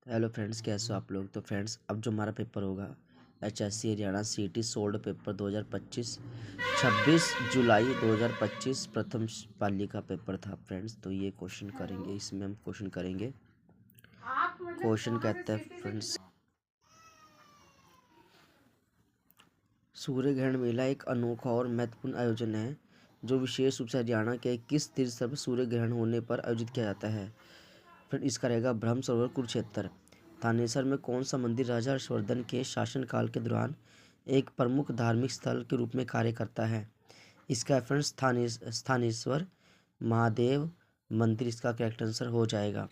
Hello friends, कैसे हो आप लोग। तो फ्रेंड्स, अब जो हमारा पेपर होगा HSC Haryana CET solved paper 2025 26 जुलाई 2025 प्रथम पाली का पेपर था फ्रेंड्स। तो ये क्वेश्चन करेंगे, इसमें हम क्वेश्चन करेंगे। क्वेश्चन कहता है फ्रेंड्स, सूर्य ग्रहण मेला एक अनोखा और महत्वपूर्ण आयोजन है जो विशेष रूप से हरियाणा के किस तीर्थ पर सूर्य ग्रहण होने पर आयोजित किया जाता है। फिर इसका रहेगा ब्रह्म सरोवर कुरुक्षेत्र। थानेसर में कौन सा मंदिर राजा हर्षवर्धन के शासनकाल के दौरान एक प्रमुख धार्मिक स्थल के रूप में कार्य करता है। इसका रेफरेंस स्थानेश्वर महादेव मंदिर इसका करेक्ट आंसर हो जाएगा।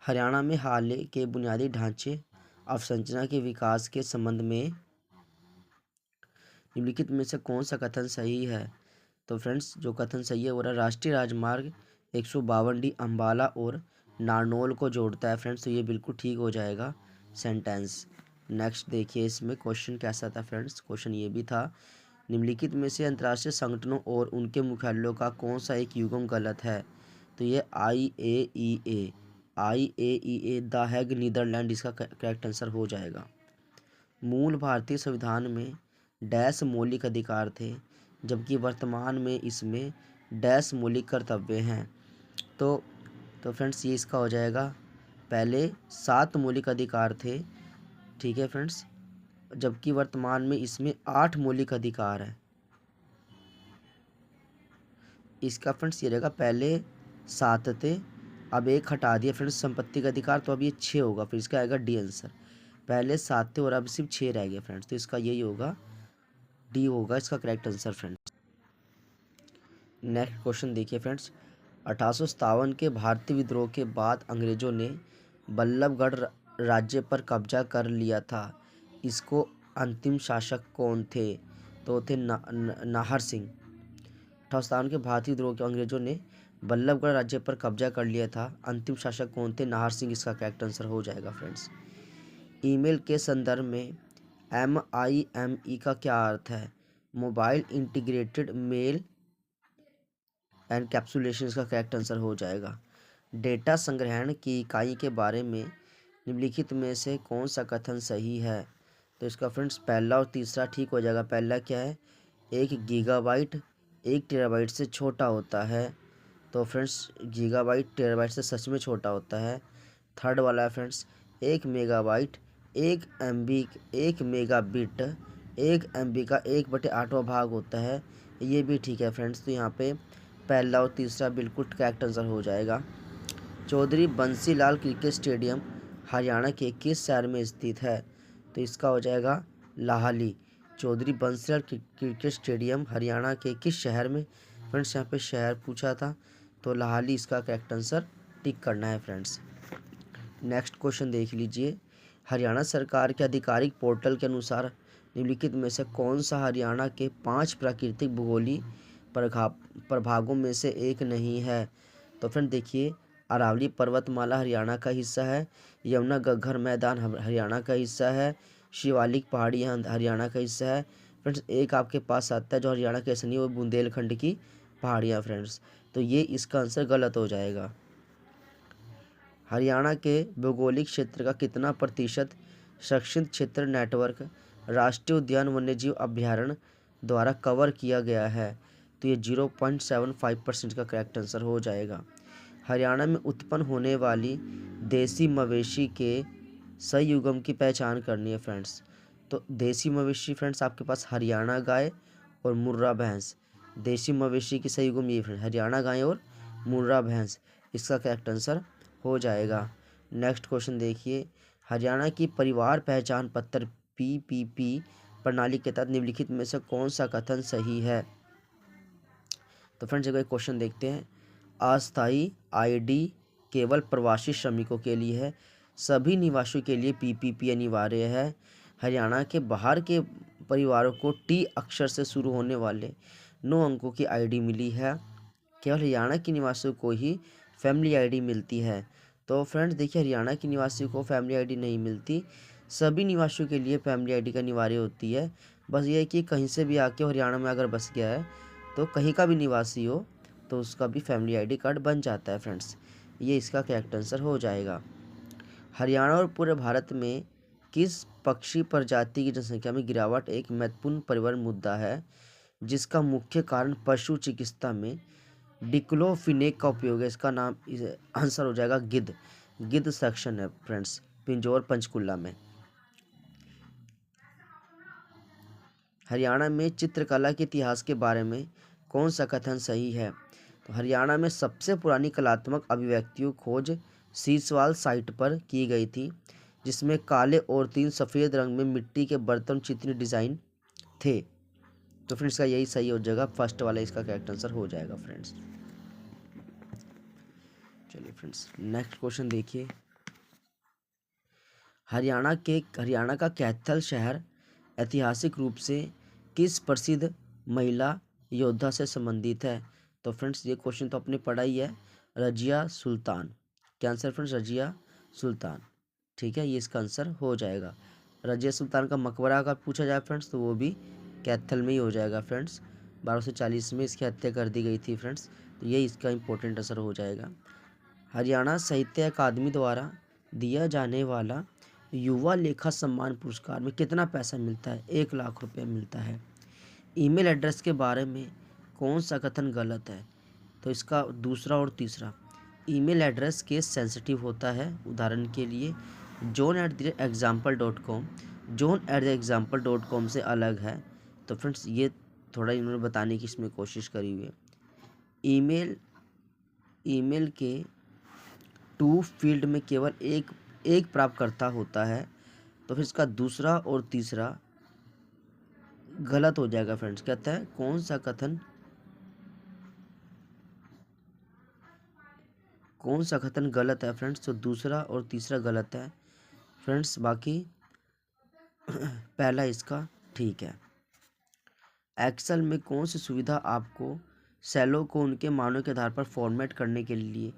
हरियाणा में हाल के बुनियादी ढांचे अवसंरचना के विकास के संबंध में निम्नलिखित में से कौन सा कथन सही है। तो फ्रेंड्स, जो कथन सही है वो रहा राष्ट्रीय राजमार्ग 152D अम्बाला और नारनौल को जोड़ता है फ्रेंड्स। तो ये बिल्कुल ठीक हो जाएगा सेंटेंस। नेक्स्ट देखिए, इसमें क्वेश्चन कैसा था फ्रेंड्स। क्वेश्चन ये भी था, निम्नलिखित में से अंतर्राष्ट्रीय संगठनों और उनके मुख्यालयों का कौन सा एक युग्म गलत है। तो ये आई ए ई ए द हैग नीदरलैंड इसका करेक्ट आंसर हो जाएगा। मूल भारतीय संविधान में डैश मौलिक अधिकार थे, जबकि वर्तमान में इसमें डैश मौलिक कर्तव्य हैं। तो फ्रेंड्स, ये इसका हो जाएगा। पहले 7 मौलिक अधिकार थे, ठीक है फ्रेंड्स, जबकि वर्तमान में इसमें 8 मौलिक अधिकार है। इसका फ्रेंड्स ये रहेगा, पहले 7 थे, अब एक हटा दिया फ्रेंड्स संपत्ति का अधिकार, तो अब ये 6 होगा। फिर इसका आएगा डी आंसर। पहले 7 थे और अब सिर्फ 6 रह गए फ्रेंड्स, तो इसका यही होगा, डी होगा इसका correct answer friends. Next question देखिए फ्रेंड्स, 1857 के भारतीय विद्रोह के बाद अंग्रेजों ने बल्लभगढ़ राज्य पर कब्जा कर लिया था। इसको अंतिम शासक कौन थे। तो थे नाहर सिंह। 1857 के भारतीय विद्रोह के अंग्रेजों ने बल्लभगढ़ राज्य पर कब्जा कर लिया था। अंतिम शासक कौन थे, नाहर सिंह इसका करेक्ट आंसर हो जाएगा फ्रेंड्स। ईमेल के संदर्भ में MIME का क्या अर्थ है। मोबाइल इंटीग्रेटेड मेल एनकैप्सुलेशन इसका करेक्ट आंसर हो जाएगा। डेटा संग्रहण की इकाई के बारे में निम्नलिखित में से कौन सा कथन सही है। तो इसका फ्रेंड्स पहला और तीसरा ठीक हो जाएगा। पहला क्या है, 1 गीगाबाइट 1 टेराबाइट से छोटा होता है। तो फ्रेंड्स गीगाबाइट टेराबाइट से सच में छोटा होता है। थर्ड वाला है friends, 1 megabyte 1 MB 1 megabit 1 MB का 1/8वां भाग होता है। ये भी ठीक है फ्रेंड्स। तो यहाँ पे पहला और तीसरा बिल्कुल करेक्ट आंसर हो जाएगा। चौधरी बंसीलाल क्रिकेट स्टेडियम हरियाणा के किस शहर में स्थित है। तो इसका हो जाएगा लाहली। चौधरी बंसीलाल क्रिकेट स्टेडियम हरियाणा के किस शहर में। फ्रेंड्स यहाँ पे शहर पूछा था, तो लाहली इसका करेक्ट आंसर टिक करना है फ्रेंड्स। नेक्स्ट क्वेश्चन देख लीजिए, हरियाणा सरकार के आधिकारिक पोर्टल के अनुसार निम्नलिखित में से कौन सा हरियाणा के 5 प्राकृतिक भूगोलीय प्रभागों में से एक नहीं है। तो फ्रेंड देखिए, अरावली पर्वतमाला हरियाणा का हिस्सा है, यमुना घग्गर मैदान हरियाणा का हिस्सा है, शिवालिक पहाड़ियाँ हरियाणा का हिस्सा है। फ्रेंड्स एक आपके पास आता है जो हरियाणा का हिस्सा नहीं, वो बुंदेलखंड की पहाड़ियाँ फ्रेंड्स। तो ये इसका आंसर गलत हो जाएगा। हरियाणा के भौगोलिक क्षेत्र का कितना प्रतिशत संरक्षित क्षेत्र नेटवर्क राष्ट्रीय उद्यान वन्यजीव अभ्यारण्य द्वारा कवर किया गया है। तो ये 0.75% का करेक्ट आंसर हो जाएगा। हरियाणा में उत्पन्न होने वाली देसी मवेशी के सही युग्म की पहचान करनी है फ्रेंड्स। तो देसी मवेशी फ्रेंड्स आपके पास हरियाणा गाय और मुर्रा भैंस। देसी मवेशी की सही युग्म ये फ्रेंड्स हरियाणा गाय और मुर्रा भैंस, इसका करेक्ट आंसर हो जाएगा। नेक्स्ट क्वेश्चन देखिए, हरियाणा की परिवार पहचान पत्र PPP प्रणाली के तहत निम्नलिखित में से कौन सा कथन सही है। तो फ्रेंड्स एक क्वेश्चन देखते हैं, अस्थायी ID केवल प्रवासी श्रमिकों के लिए है, सभी निवासियों के लिए PPP अनिवार्य है। हरियाणा के बाहर के परिवारों को T अक्षर से शुरू होने वाले 9 अंकों की ID मिली है, केवल हरियाणा के निवासियों को ही फैमिली ID मिलती है। तो फ्रेंड्स देखिए, हरियाणा के निवासियों को फैमिली ID नहीं मिलती, सभी निवासियों के लिए फैमिली ID का अनिवार्य होती है। बस ये है कि कहीं से भी आके हरियाणा में अगर बस गया है, तो कहीं का भी निवासी हो तो उसका भी फैमिली ID कार्ड बन जाता है फ्रेंड्स। ये इसका करेक्ट आंसर हो जाएगा। हरियाणा और पूरे भारत में किस पक्षी प्रजाति की जनसंख्या में गिरावट एक महत्वपूर्ण पर्यावरण मुद्दा है, जिसका मुख्य कारण पशु चिकित्सा में डिक्लोफिनेक का उपयोग है? इसका नाम आंसर हो जाएगा गिद्ध। गिद्ध सेक्शन है फ्रेंड्स, पिंजौर पंचकुला में। हरियाणा में चित्रकला के इतिहास के बारे में कौन सा कथन सही है? तो हरियाणा में सबसे पुरानी कलात्मक अभिव्यक्तियों खोज सीसवाल साइट पर की गई थी, जिसमें काले और 3 सफ़ेद रंग में मिट्टी के बर्तन चित्रित डिज़ाइन थे। तो फ्रेंड्स का यही सही हो जाएगा, फर्स्ट वाला इसका करेक्ट आंसर हो जाएगा फ्रेंड्स। चलिए फ्रेंड्स नेक्स्ट क्वेश्चन देखिए। हरियाणा का कैथल शहर ऐतिहासिक रूप से किस प्रसिद्ध महिला योद्धा से संबंधित है? तो फ्रेंड्स ये क्वेश्चन तो आपने पढ़ा ही है, रजिया सुल्तान। क्या आंसर फ्रेंड्स? रजिया सुल्तान। ठीक है, ये इसका आंसर हो जाएगा। रजिया सुल्तान का मकबरा अगर पूछा जाए फ्रेंड्स तो वो भी कैथल में ही हो जाएगा फ्रेंड्स। 1240 में इसकी हत्या कर दी गई थी फ्रेंड्स, तो ये इसका इंपॉर्टेंट आंसर हो जाएगा। हरियाणा साहित्य अकादमी द्वारा दिया जाने वाला युवा लेखा सम्मान पुरस्कार में कितना पैसा मिलता है? 1 लाख रुपये मिलता है। ईमेल एड्रेस के बारे में कौन सा कथन गलत है? तो इसका दूसरा और तीसरा। ईमेल एड्रेस केस सेंसिटिव होता है। उदाहरण के लिए john@example.com john@example.com से अलग है। तो फ्रेंड्स ये थोड़ा इन्होंने बताने की इसमें कोशिश करी हुई है। ईमेल के टू फील्ड में केवल एक प्राप्तकर्ता होता है। तो फिर इसका दूसरा और तीसरा गलत हो जाएगा फ्रेंड्स। कहता है कौन सा कथन गलत है फ्रेंड्स? तो दूसरा और तीसरा गलत है फ्रेंड्स, बाकी पहला इसका ठीक है। एक्सेल में कौन सी सुविधा आपको सेलों को उनके मानों के आधार पर फॉर्मेट करने के लिए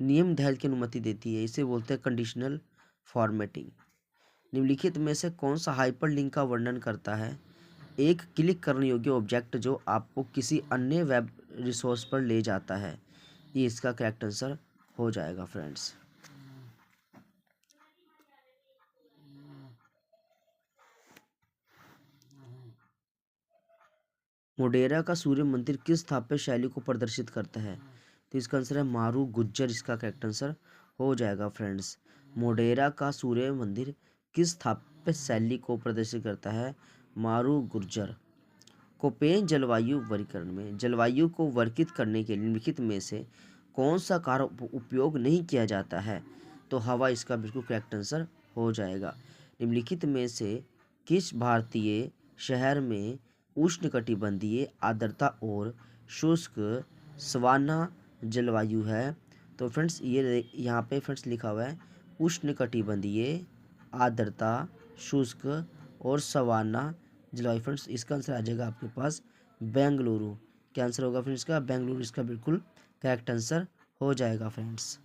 नियम निर्धारित की अनुमति देती है? इसे बोलते हैं कंडीशनल फॉर्मेटिंग। निम्नलिखित में से कौन सा हाइपरलिंक का वर्णन करता है? एक क्लिक करने योग्य ऑब्जेक्ट जो आपको किसी अन्य वेब रिसोर्स पर ले जाता है। ये इसका करेक्ट आंसर हो जाएगा फ्रेंड्स। मोढेरा का सूर्य मंदिर किस स्थापत्य शैली को प्रदर्शित करता है? तो इसका आंसर है मारू गुज्जर, इसका करेक्ट आंसर हो जाएगा फ्रेंड्स। मोढेरा का सूर्य मंदिर किस स्थापत्य शैली को प्रदर्शित करता है? मारू गुर्जर। कोपेन जलवायु वर्गीकरण में जलवायु को वर्गीकृत करने के लिए निम्नलिखित में से कौन सा कारक उपयोग नहीं किया जाता है? तो हवा इसका बिल्कुल करेक्ट आंसर हो जाएगा। निम्नलिखित में से किस भारतीय शहर में उष्णकटिबंधीय आर्द्रता और शुष्क सवाना जलवायु है? तो फ्रेंड्स ये यहाँ पे फ्रेंड्स लिखा हुआ है उष्णकटिबंधीय आर्द्रता शुष्क और सवाना जलवायु। फ्रेंड्स इसका आंसर आ जाएगा आपके पास बेंगलुरु। क्या आंसर होगा फ्रेंड्स? इसका बेंगलुरु इसका बिल्कुल करेक्ट आंसर हो जाएगा फ्रेंड्स।